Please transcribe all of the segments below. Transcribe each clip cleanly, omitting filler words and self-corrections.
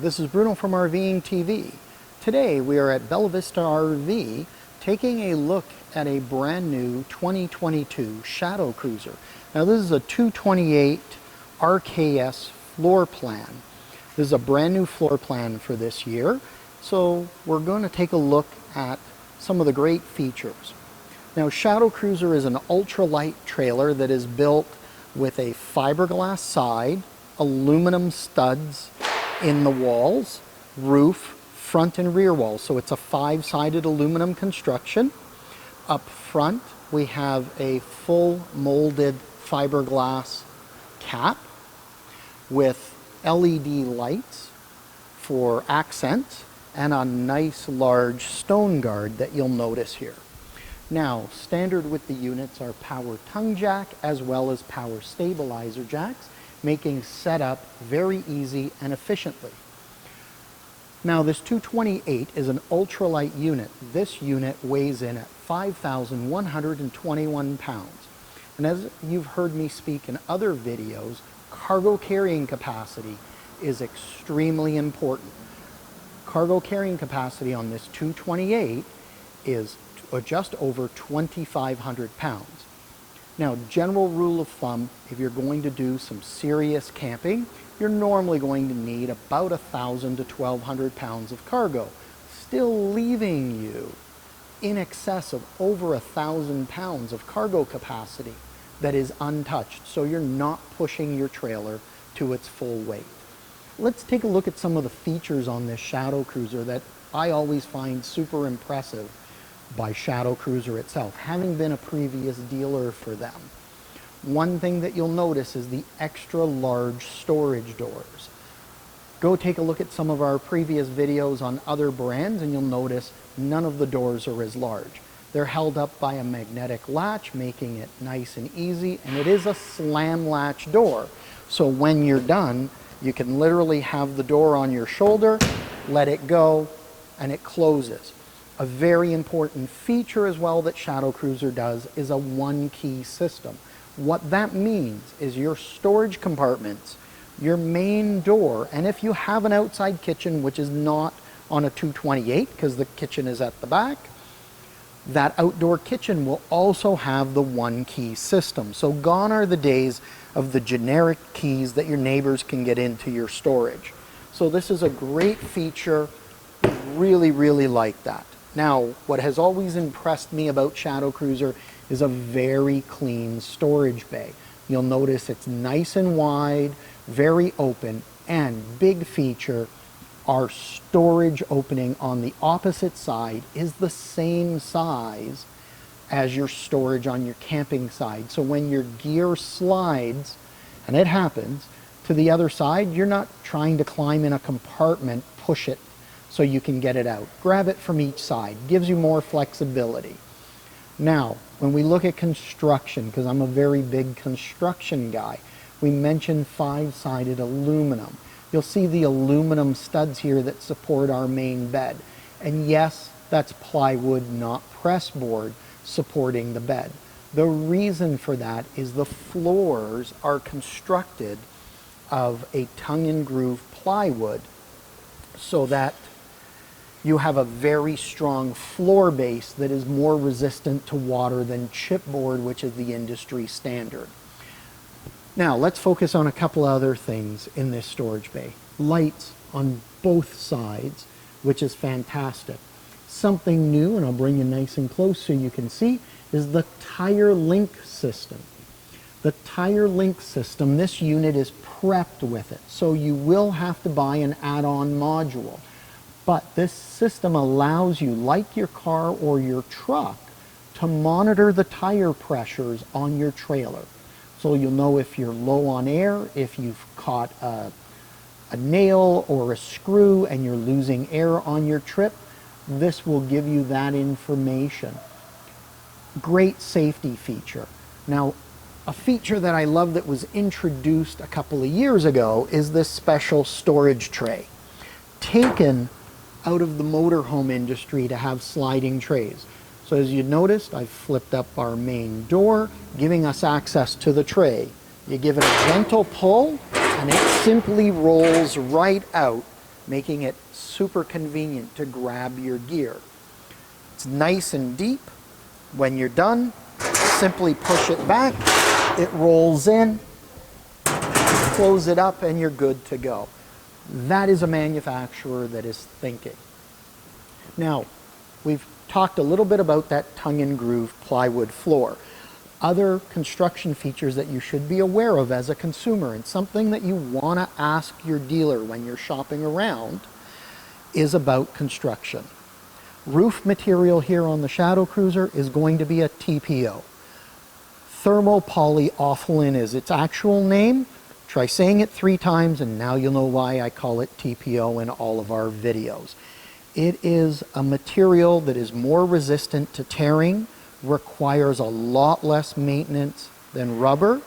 this is Bruno from RVing TV. Today we are at Bella Vista RV taking a look at a brand new 2022 Shadow Cruiser. Now this is a 228 RKS floor plan. This is a brand new floor plan for this year. So we're going to take a look at some of the great features. Now Shadow Cruiser is an ultralight trailer that is built with a fiberglass side, aluminum studs in the walls, roof, front and rear walls. So it's a 5-sided aluminum construction. Up front we have a full molded fiberglass cap with LED lights for accents and a nice large stone guard that you'll notice here. Now, standard with the units are power tongue jack as well as power stabilizer jacks, making setup very easy and efficiently. Now this 228 is an ultralight unit. This unit weighs in at 5,121 pounds. And as you've heard me speak in other videos, cargo carrying capacity is extremely important. Cargo carrying capacity on this 228 is just over 2,500 pounds. Now, general rule of thumb, if you're going to do some serious camping, you're normally going to need about 1,000 to 1,200 pounds of cargo, still leaving you in excess of over 1,000 pounds of cargo capacity that is untouched, so you're not pushing your trailer to its full weight. Let's take a look at some of the features on this Shadow Cruiser that I always find super impressive by Shadow Cruiser itself, having been a previous dealer for them. One thing that you'll notice is the extra large storage doors. Go take a look at some of our previous videos on other brands and you'll notice none of the doors are as large. They're held up by a magnetic latch, making it nice and easy, and it is a slam latch door. So when you're done, you can literally have the door on your shoulder, let it go, and it closes. A very important feature as well that Shadow Cruiser does is a one-key system. What that means is your storage compartments, your main door, and if you have an outside kitchen, which is not on a 228 because the kitchen is at the back, that outdoor kitchen will also have the one-key system. So gone are the days of the generic keys that your neighbors can get into your storage. So this is a great feature. Really, really like that. Now, what has always impressed me about Shadow Cruiser is a very clean storage bay. You'll notice it's nice and wide, very open, and big feature, our storage opening on the opposite side is the same size as your storage on your camping side. So when your gear slides, and it happens, to the other side, you're not trying to climb in a compartment, push it so you can get it out. Grab it from each side. Gives you more flexibility. Now, when we look at construction, because I'm a very big construction guy, we mentioned 5-sided aluminum. You'll see the aluminum studs here that support our main bed. And yes, that's plywood, not press board, supporting the bed. The reason for that is the floors are constructed of a tongue and groove plywood so that you have a very strong floor base that is more resistant to water than chipboard, which is the industry standard. Now, let's focus on a couple other things in this storage bay. Lights on both sides, which is fantastic. Something new, and I'll bring you nice and close so you can see, is the Tire Linc system. The Tire Linc system, this unit is prepped with it, so you will have to buy an add-on module. But this system allows you, like your car or your truck, to monitor the tire pressures on your trailer. So you'll know if you're low on air, if you've caught a nail or a screw and you're losing air on your trip. This will give you that information. Great safety feature. Now, a feature that I love that was introduced a couple of years ago is this special storage tray. Taken out of the motorhome industry to have sliding trays. So as you noticed, I've flipped up our main door, giving us access to the tray. You give it a gentle pull, and it simply rolls right out making it super convenient to grab your gear. It's nice and deep. When you're done, simply push it back, it rolls in, close it up, and you're good to go. That is a manufacturer that is thinking. Now, we've talked a little bit about that tongue and groove plywood floor. Other construction features that you should be aware of as a consumer, and something that you want to ask your dealer when you're shopping around, is about construction. Roof material here on the Shadow Cruiser is going to be a TPO. Thermopolyethylene is its actual name. Try saying it 3 times and now you'll know why I call it TPO in all of our videos. It is a material that is more resistant to tearing, requires a lot less maintenance than rubber,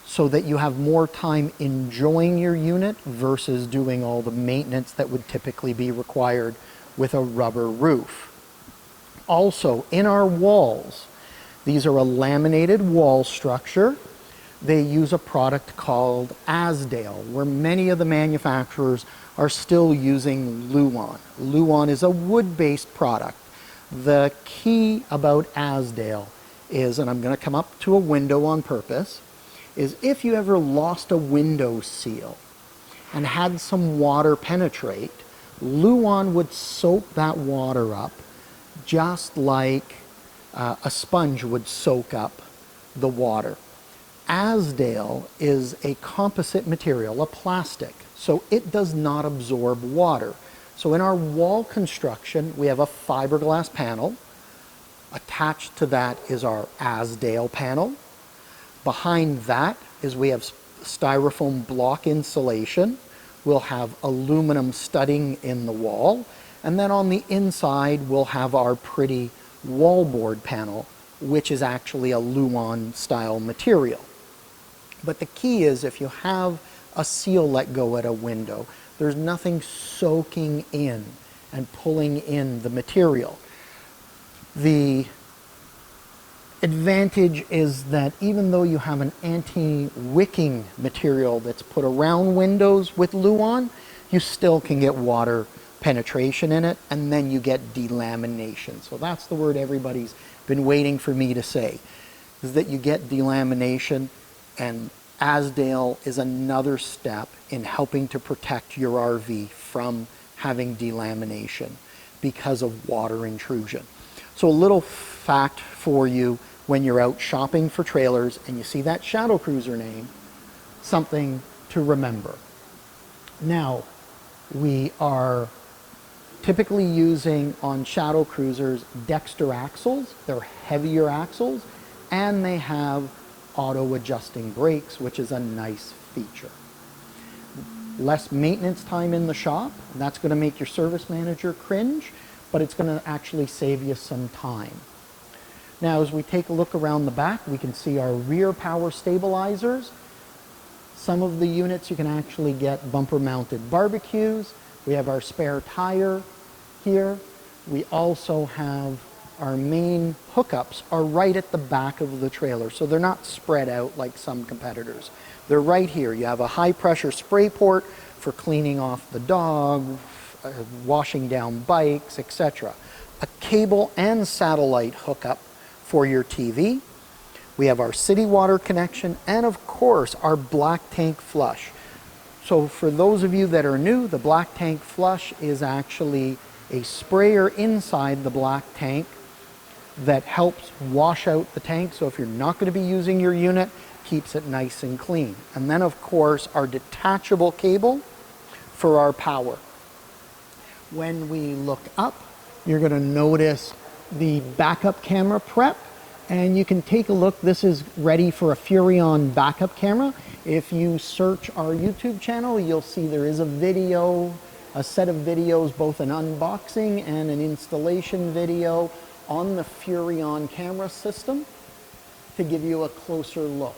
so that you have more time enjoying your unit versus doing all the maintenance that would typically be required with a rubber roof. Also, in our walls, these are a laminated wall structure. They use a product called Azdale, where many of the manufacturers are still using Luan. Luan is a wood-based product. The key about Azdale is, and I'm going to come up to a window on purpose, is if you ever lost a window seal and had some water penetrate, Luan would soak that water up just like a sponge would soak up the water. Azdale is a composite material, a plastic, so it does not absorb water. So in our wall construction, we have a fiberglass panel. Attached to that is our Azdale panel. Behind that is we have styrofoam block insulation. We'll have aluminum studding in the wall. And then on the inside, we'll have our pretty wallboard panel, which is actually a Luan style material. But the key is, if you have a seal let go at a window, there's nothing soaking in and pulling in the material. The advantage is that even though you have an anti-wicking material that's put around windows with Luan, you still can get water penetration in it, and then you get delamination. So that's the word everybody's been waiting for me to say, is that you get delamination, and Azdale is another step in helping to protect your RV from having delamination because of water intrusion. So a little fact for you: when you're out shopping for trailers and you see that Shadow Cruiser name, something to remember. Now, we are typically using on Shadow Cruisers Dexter axles. They're heavier axles, and they have auto adjusting brakes, which is a nice feature. Less maintenance time in the shop, and that's going to make your service manager cringe, but it's going to actually save you some time. Now, as we take a look around the back, we can see our rear power stabilizers. Some of the units you can actually get bumper mounted barbecues. We have our spare tire here. We also have our main hookups are right at the back of the trailer, so they're not spread out like some competitors. They're right here. You have a high pressure spray port for cleaning off the dog, washing down bikes, etc. A cable and satellite hookup for your TV. We have our city water connection, and of course our black tank flush. So for those of you that are new, the black tank flush is actually a sprayer inside the black tank that helps wash out the tank. So if you're not going to be using your unit, keeps it nice and clean. And then of course our detachable cable for our power. When we look up, you're going to notice the backup camera prep, and you can take a look. This is ready for a Furrion backup camera. If you search our YouTube channel, you'll see there is a video, a set of videos, both an unboxing and an installation video on the Furrion camera system to give you a closer look.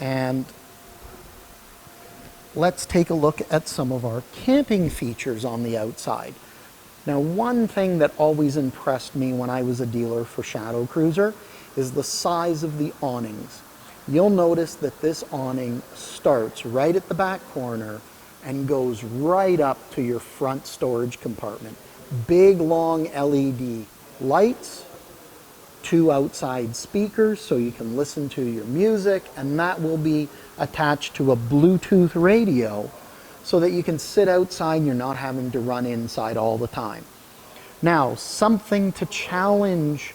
And let's take a look at some of our camping features on the outside. Now, one thing that always impressed me when I was a dealer for Shadow Cruiser is the size of the awnings. you'll notice that this awning starts right at the back corner and goes right up to your front storage compartment. Big long LED lights, 2 outside speakers so you can listen to your music, and that will be attached to a Bluetooth radio so that you can sit outside and you're not having to run inside all the time. Now, something to challenge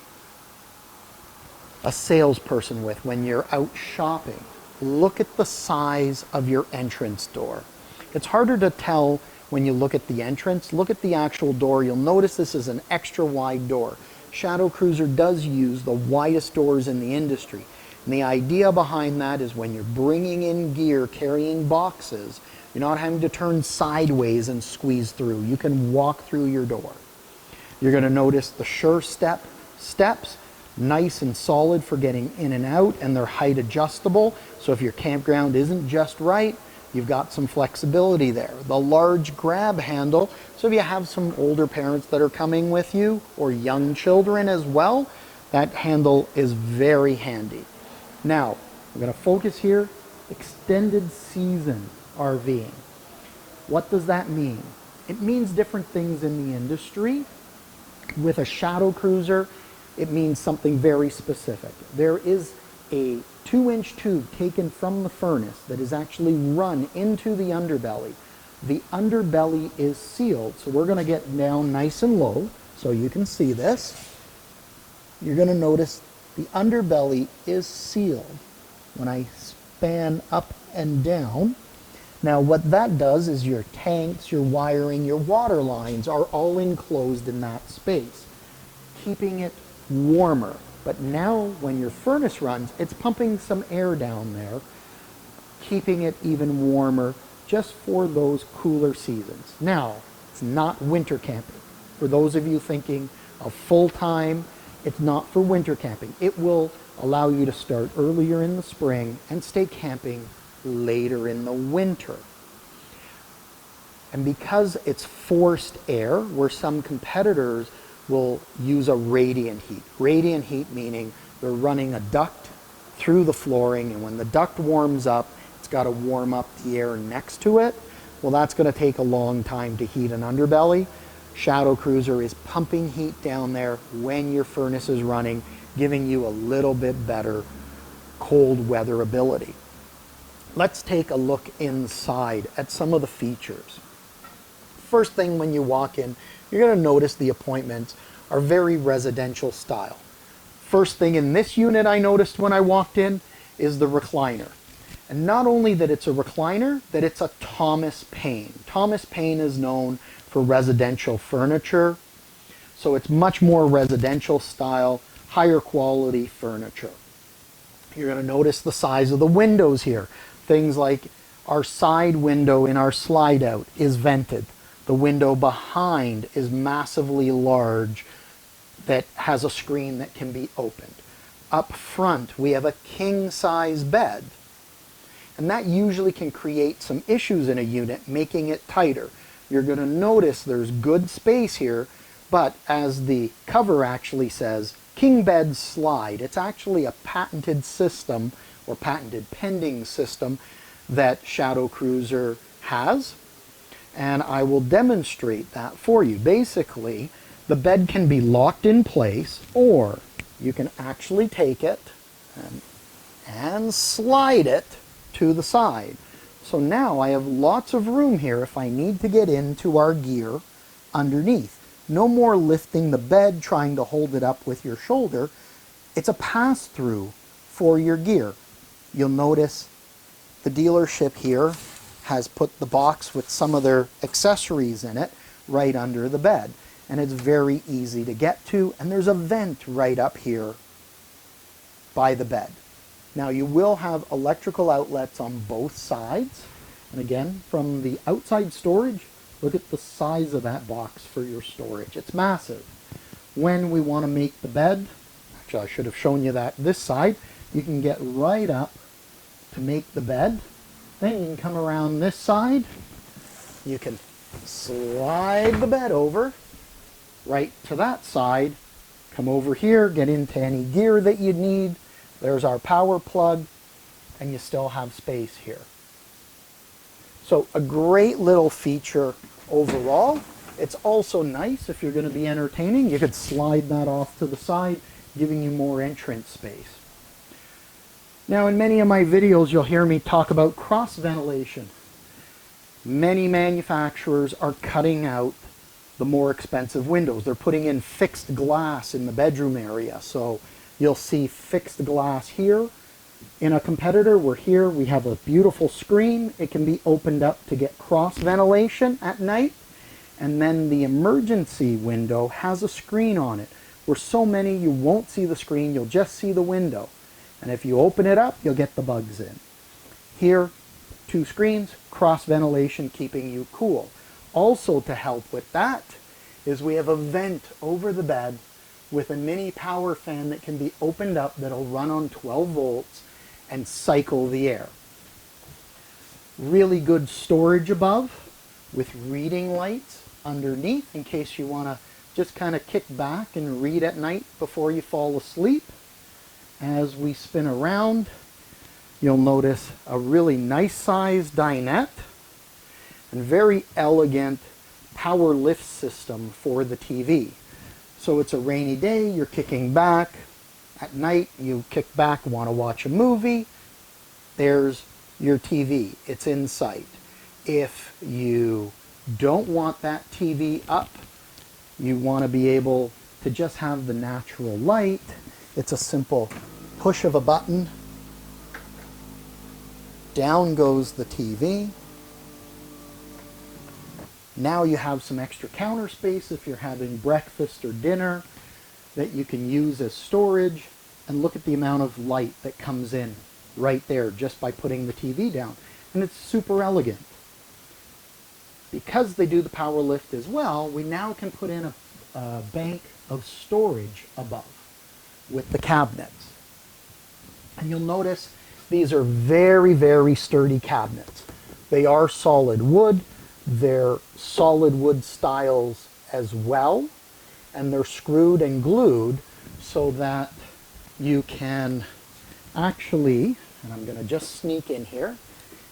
a salesperson with when you're out shopping. Look at the size of your entrance door. It's harder to tell when you look at the entrance. Look at the actual door. You'll notice this is an extra wide door. Shadow Cruiser does use the widest doors in the industry. And the idea behind that is when you're bringing in gear, carrying boxes, you're not having to turn sideways and squeeze through. You can walk through your door. You're going to notice the Sure steps, nice and solid for getting in and out, and they're height adjustable. So if your campground isn't just right, you've got some flexibility there. The large grab handle, so if you have some older parents that are coming with you, or young children as well, that handle is very handy. Now, we're going to focus here, extended season RVing. What does that mean? It means different things in the industry. With a Shadow Cruiser, it means something very specific. There is a 2-inch tube taken from the furnace that is actually run into the underbelly. The underbelly is sealed, so we're going to get down nice and low so you can see this. You're going to notice the underbelly is sealed. When I span up and down, now what that does is your tanks, your wiring, your water lines are all enclosed in that space, keeping it warmer. But now when your furnace runs, it's pumping some air down there, keeping it even warmer just for those cooler seasons. Now, it's not winter camping. For those of you thinking of full-time, it's not for winter camping. It will allow you to start earlier in the spring and stay camping later in the winter. And because it's forced air, where some competitors will use a radiant heat. Radiant heat meaning they're running a duct through the flooring, and when the duct warms up, it's got to warm up the air next to it. Well, that's going to take a long time to heat an underbelly. Shadow Cruiser is pumping heat down there when your furnace is running, giving you a little bit better cold weather ability. Let's take a look inside at some of the features. First thing when you walk in, you're going to notice the appointments are very residential style. First thing in this unit I noticed when I walked in is the recliner. And not only that it's a recliner, that it's a Thomas Paine. Thomas Paine is known for residential furniture, so it's much more residential style, higher quality furniture. You're going to notice the size of the windows here. Things like our side window in our slide out is vented. The window behind is massively large that has a screen that can be opened. Up front, we have a king-size bed. And that usually can create some issues in a unit, making it tighter. You're going to notice there's good space here, but as the cover actually says, king bed slide. It's actually a patented system, or patented pending system, that Shadow Cruiser has. And I will demonstrate that for you. Basically, the bed can be locked in place, or you can actually take it and slide it to the side. So now I have lots of room here if I need to get into our gear underneath. No more lifting the bed, trying to hold it up with your shoulder. It's a pass-through for your gear. You'll notice the dealership here has put the box with some of their accessories in it right under the bed. And it's very easy to get to, and there's a vent right up here by the bed. Now you will have electrical outlets on both sides. And again, from the outside storage, look at the size of that box for your storage. It's massive. When we want to make the bed, actually I should have shown you that this side, you can get right up to make the bed. Then you can come around this side. You can slide the bed over right to that side. Come over here, get into any gear that you need. There's our power plug. and you still have space here. So a great little feature overall. It's also nice if you're going to be entertaining. You could slide that off to the side, giving you more entrance space. Now, in many of my videos, you'll hear me talk about cross ventilation. Many manufacturers are cutting out the more expensive windows. They're putting in fixed glass in the bedroom area. So you'll see fixed glass here. In a competitor, we have a beautiful screen. It can be opened up to get cross ventilation at night. And then the emergency window has a screen on it. Where so many, you won't see the screen, you'll just see the window. And if you open it up, you'll get the bugs in. Here, 2 screens, cross ventilation, keeping you cool. Also to help with that is we have a vent over the bed with a mini power fan that can be opened up that'll run on 12 volts and cycle the air. Really good storage above with reading lights underneath in case you want to just kind of kick back and read at night before you fall asleep. As we spin around, you'll notice a really nice sized dinette and very elegant power lift system for the TV. So it's a rainy day, you're kicking back. At night, you kick back, want to watch a movie. There's your TV. It's in sight. If you don't want that TV up, you want to be able to just have the natural light. It's a simple push of a button. Down goes the TV. Now you have some extra counter space if you're having breakfast or dinner that you can use as storage. And look at the amount of light that comes in right there just by putting the TV down. And it's super elegant. Because they do the power lift as well, we now can put in a bank of storage above with the cabinets. And you'll notice these are very, very sturdy cabinets. They are solid wood. They're solid wood styles as well. And they're screwed and glued so that you can actually, and I'm going to just sneak in here,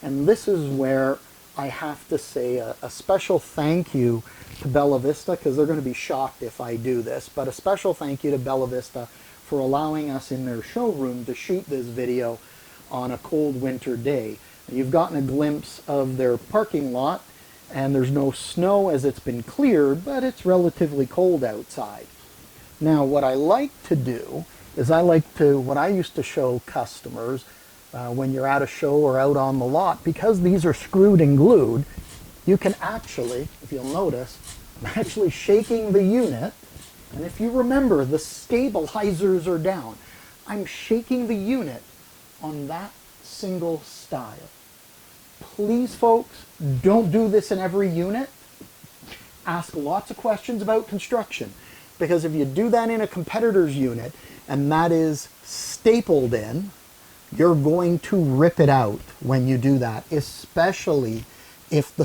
and this is where I have to say a special thank you to Bella Vista, because they're going to be shocked if I do this, but a special thank you to Bella Vista for allowing us in their showroom to shoot this video on a cold winter day. You've gotten a glimpse of their parking lot, and there's no snow as it's been cleared, but it's relatively cold outside. Now, what I like to do is what I used to show customers when you're at a show or out on the lot, because these are screwed and glued, you can actually, if you'll notice, I'm actually shaking the unit, and if you remember, the stabilizers are down. I'm shaking the unit on that single style. Please, folks, don't do this in every unit. Ask lots of questions about construction, because if you do that in a competitor's unit and that is stapled in, you're going to rip it out when you do that, especially if the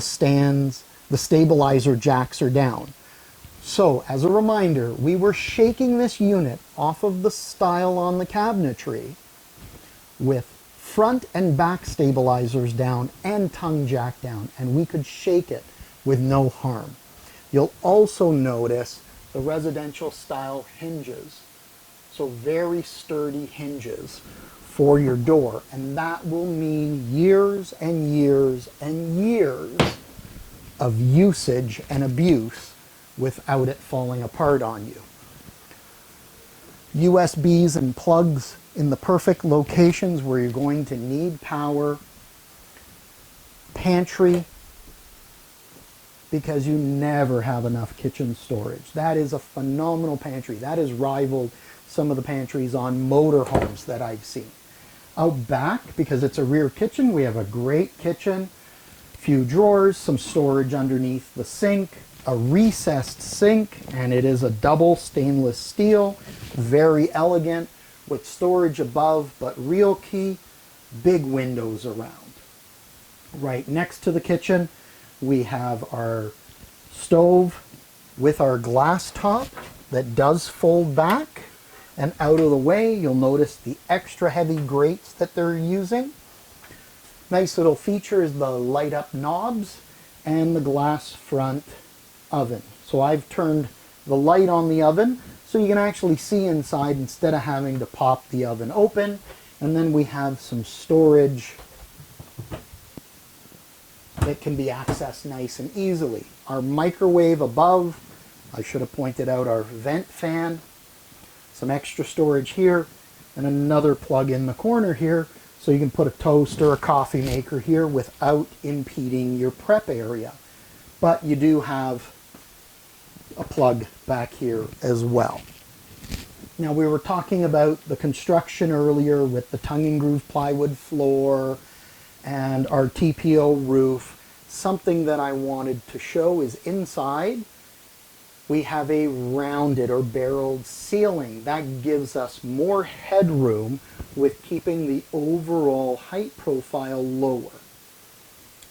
stabilizer jacks are down. So, as a reminder, we were shaking this unit off of the style on the cabinetry with front and back stabilizers down and tongue jack down, and we could shake it with no harm. You'll also notice the residential style hinges. So very sturdy hinges for your door, and that will mean years and years and years of usage and abuse without it falling apart on you. USBs and plugs in the perfect locations where you're going to need power. Pantry, because you never have enough kitchen storage. That is a phenomenal pantry. That has rivaled some of the pantries on motorhomes that I've seen. Out back, because it's a rear kitchen, we have a great kitchen, few drawers, some storage underneath the sink, a recessed sink, and it is a double stainless steel, very elegant, with storage above, but real key, big windows around. Right next to the kitchen, we have our stove with our glass top that does fold back, and out of the way, you'll notice the extra heavy grates that they're using. Nice little feature is the light up knobs and the glass front oven. So I've turned the light on the oven so you can actually see inside instead of having to pop the oven open. And then we have some storage that can be accessed nice and easily. Our microwave above, I should have pointed out our vent fan, some extra storage here, and another plug in the corner here so you can put a toast or a coffee maker here without impeding your prep area. But you do have a plug back here as well. Now, we were talking about the construction earlier with the tongue and groove plywood floor and our TPO roof. Something that I wanted to show is inside we have a rounded or barreled ceiling. That gives us more headroom with keeping the overall height profile lower.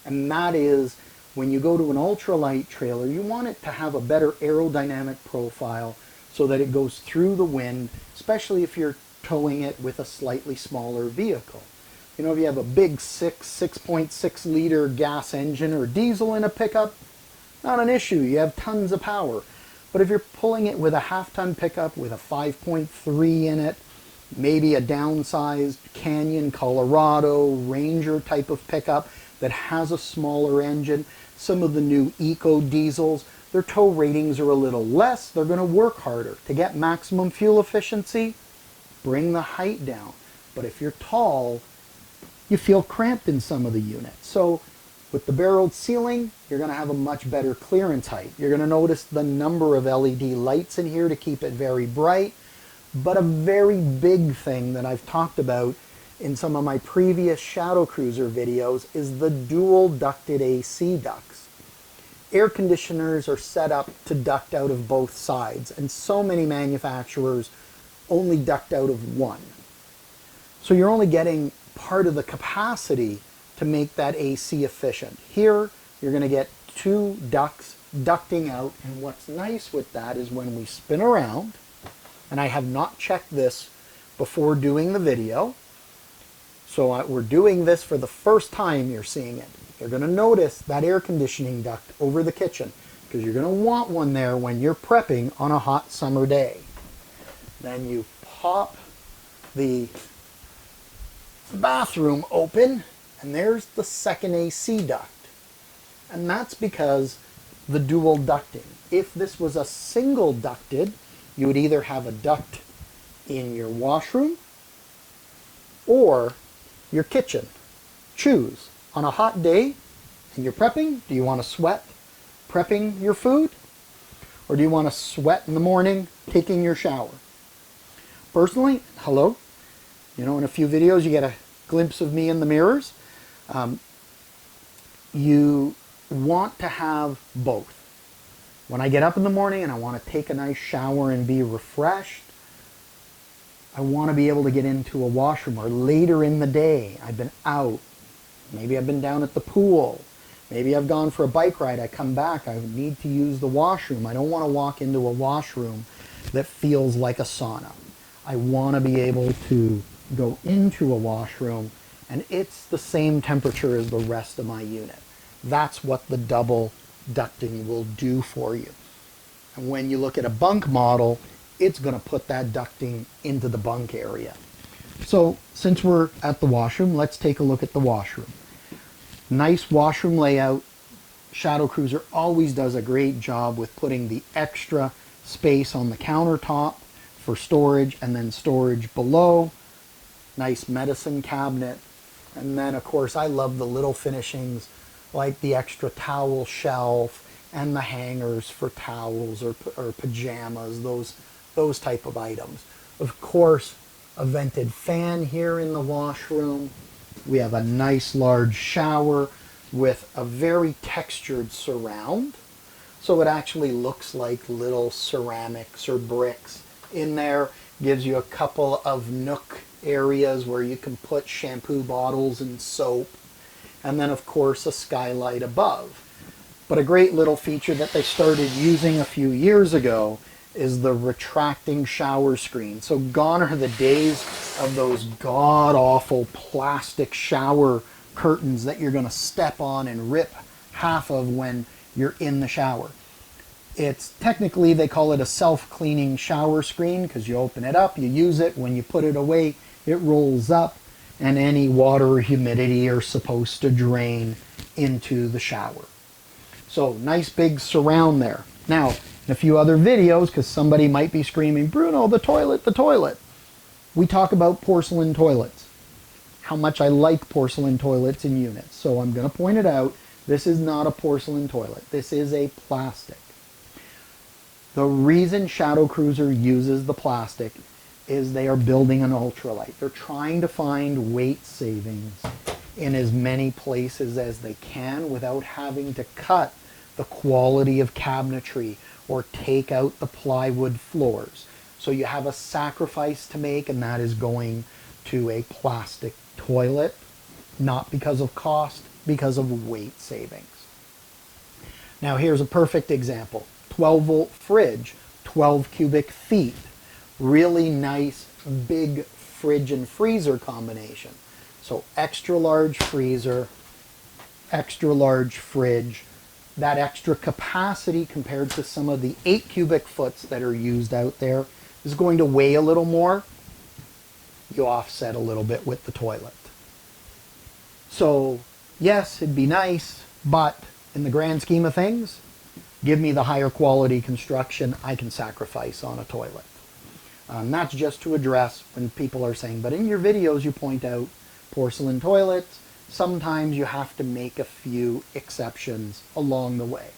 And that is, when you go to an ultralight trailer, you want it to have a better aerodynamic profile so that it goes through the wind, especially if you're towing it with a slightly smaller vehicle. You know, if you have a big 6.6 liter gas engine or diesel in a pickup, not an issue, you have tons of power. But if you're pulling it with a half-ton pickup with a 5.3 in it, maybe a downsized Canyon, Colorado, Ranger type of pickup that has a smaller engine, some of the new eco diesels, their tow ratings are a little less, they're going to work harder. To get maximum fuel efficiency, bring the height down. But if you're tall, you feel cramped in some of the units. So with the barreled ceiling, you're going to have a much better clearance height. You're going to notice the number of LED lights in here to keep it very bright. But a very big thing that I've talked about in some of my previous Shadow Cruiser videos is the dual ducted AC ducts. Air conditioners are set up to duct out of both sides, and so many manufacturers only duct out of one. So you're only getting part of the capacity to make that AC efficient. Here, you're going to get two ducts ducting out, and what's nice with that is when we spin around, and I have not checked this before doing the video, so we're doing this for the first time you're seeing it. You're going to notice that air conditioning duct over the kitchen, because you're going to want one there when you're prepping on a hot summer day. Then you pop the bathroom open, and there's the second AC duct. And that's because the dual ducting. If this was a single ducted, you would either have a duct in your washroom or your kitchen. Choose. On a hot day and you're prepping, do you want to sweat prepping your food? Or do you want to sweat in the morning taking your shower? Personally, hello. You know, in a few videos you get a glimpse of me in the mirrors. You want to have both. When I get up in the morning and I want to take a nice shower and be refreshed, I want to be able to get into a washroom. Or later in the day, I've been out. Maybe I've been down at the pool. Maybe I've gone for a bike ride. I come back. I need to use the washroom. I don't want to walk into a washroom that feels like a sauna. I want to be able to go into a washroom and it's the same temperature as the rest of my unit. That's what the double ducting will do for you. And when you look at a bunk model, it's going to put that ducting into the bunk area. So since we're at the washroom, let's take a look at the washroom. Nice washroom layout. Shadow Cruiser always does a great job with putting the extra space on the countertop for storage and then storage below. Nice medicine cabinet. And then of course I love the little finishings like the extra towel shelf and the hangers for towels or pajamas, those type of items. Of course, a vented fan here in the washroom. We have a nice large shower with a very textured surround. So it actually looks like little ceramics or bricks in there. Gives you a couple of nook areas where you can put shampoo bottles and soap. And then of course a skylight above. But a great little feature that they started using a few years ago is the retracting shower screen. So gone are the days of those god-awful plastic shower curtains that you're going to step on and rip half of when you're in the shower. It's technically, they call it a self-cleaning shower screen because you open it up, you use it, when you put it away, it rolls up, and any water or humidity are supposed to drain into the shower. So nice big surround there. Now, in a few other videos, because somebody might be screaming, Bruno, the toilet, we talk about porcelain toilets. How much I like porcelain toilets in units. So I'm going to point it out. This is not a porcelain toilet. This is a plastic. The reason Shadow Cruiser uses the plastic is they are building an ultralight. They're trying to find weight savings in as many places as they can without having to cut the quality of cabinetry or take out the plywood floors. So you have a sacrifice to make, and that is going to a plastic toilet, not because of cost, because of weight savings. Now here's a perfect example. 12-volt fridge, 12 cubic feet. Really nice big fridge and freezer combination. So extra large freezer, extra large fridge. That extra capacity compared to some of the 8 cubic foots that are used out there is going to weigh a little more. You offset a little bit with the toilet. So yes, it'd be nice, but in the grand scheme of things, give me the higher quality construction I can sacrifice on a toilet. That's just to address when people are saying, but in your videos you point out porcelain toilets. Sometimes you have to make a few exceptions along the way.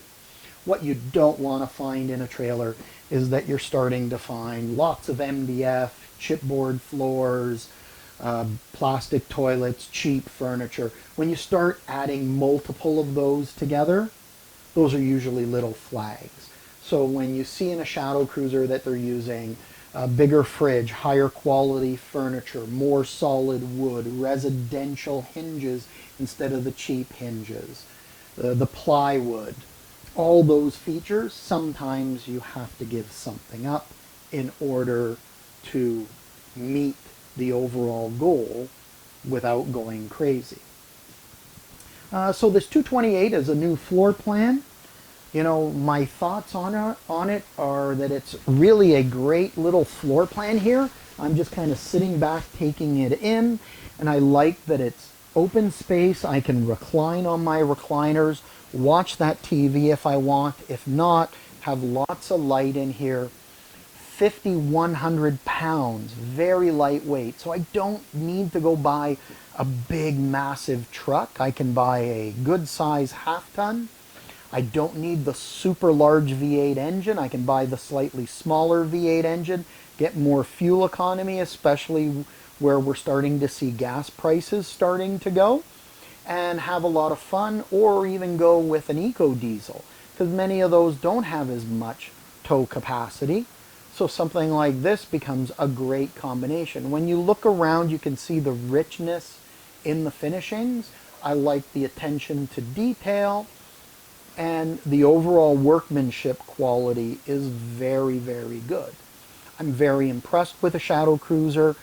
What you don't want to find in a trailer is that you're starting to find lots of MDF, chipboard floors, plastic toilets, cheap furniture. When you start adding multiple of those together, those are usually little flags. So when you see in a Shadow Cruiser that they're using a bigger fridge, higher quality furniture, more solid wood, residential hinges instead of the cheap hinges, the plywood, all those features, sometimes you have to give something up in order to meet the overall goal without going crazy. So this 228 is a new floor plan. You know, my thoughts on it are that it's really a great little floor plan here. I'm just kind of sitting back, taking it in, and I like that it's open space. I can recline on my recliners, watch that TV if I want. If not, have lots of light in here. 5,100 pounds, very lightweight. So I don't need to go buy a big, massive truck. I can buy a good size half-ton. I don't need the super large V8 engine. I can buy the slightly smaller V8 engine, get more fuel economy, especially where we're starting to see gas prices starting to go, and have a lot of fun, or even go with an eco diesel, because many of those don't have as much tow capacity. So something like this becomes a great combination. When you look around, you can see the richness in the finishings. I like the attention to detail, and the overall workmanship quality is very, very good. I'm very impressed with the Shadow Cruiser.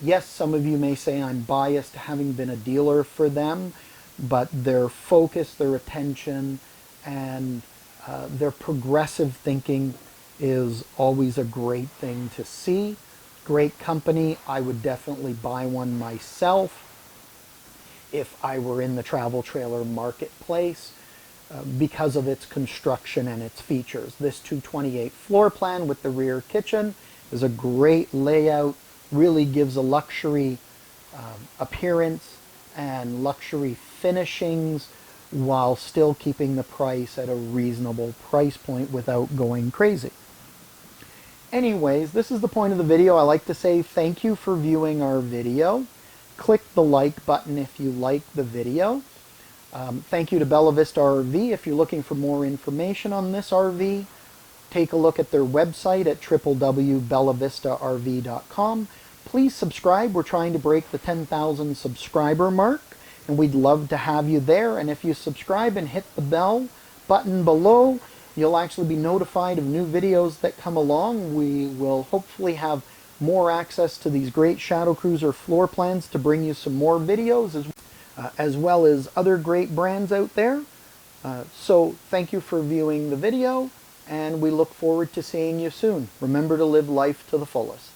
Yes, some of you may say I'm biased having been a dealer for them, but their focus, their attention, and their progressive thinking is always a great thing to see. Great company. I would definitely buy one myself if I were in the travel trailer marketplace because of its construction and its features. This 228 floor plan with the rear kitchen is a great layout, really gives a luxury appearance and luxury finishings while still keeping the price at a reasonable price point without going crazy. Anyways, this is the point of the video. I like to say thank you for viewing our video. Click the like button if you like the video. Thank you to Bella Vista RV. If you're looking for more information on this RV, take a look at their website at www.bellavistarv.com. Please subscribe. We're trying to break the 10,000 subscriber mark, and we'd love to have you there. And if you subscribe and hit the bell button below, you'll actually be notified of new videos that come along. We will hopefully have more access to these great Shadow Cruiser floor plans to bring you some more videos. as well as other great brands out there. So thank you for viewing the video, and we look forward to seeing you soon. Remember to live life to the fullest.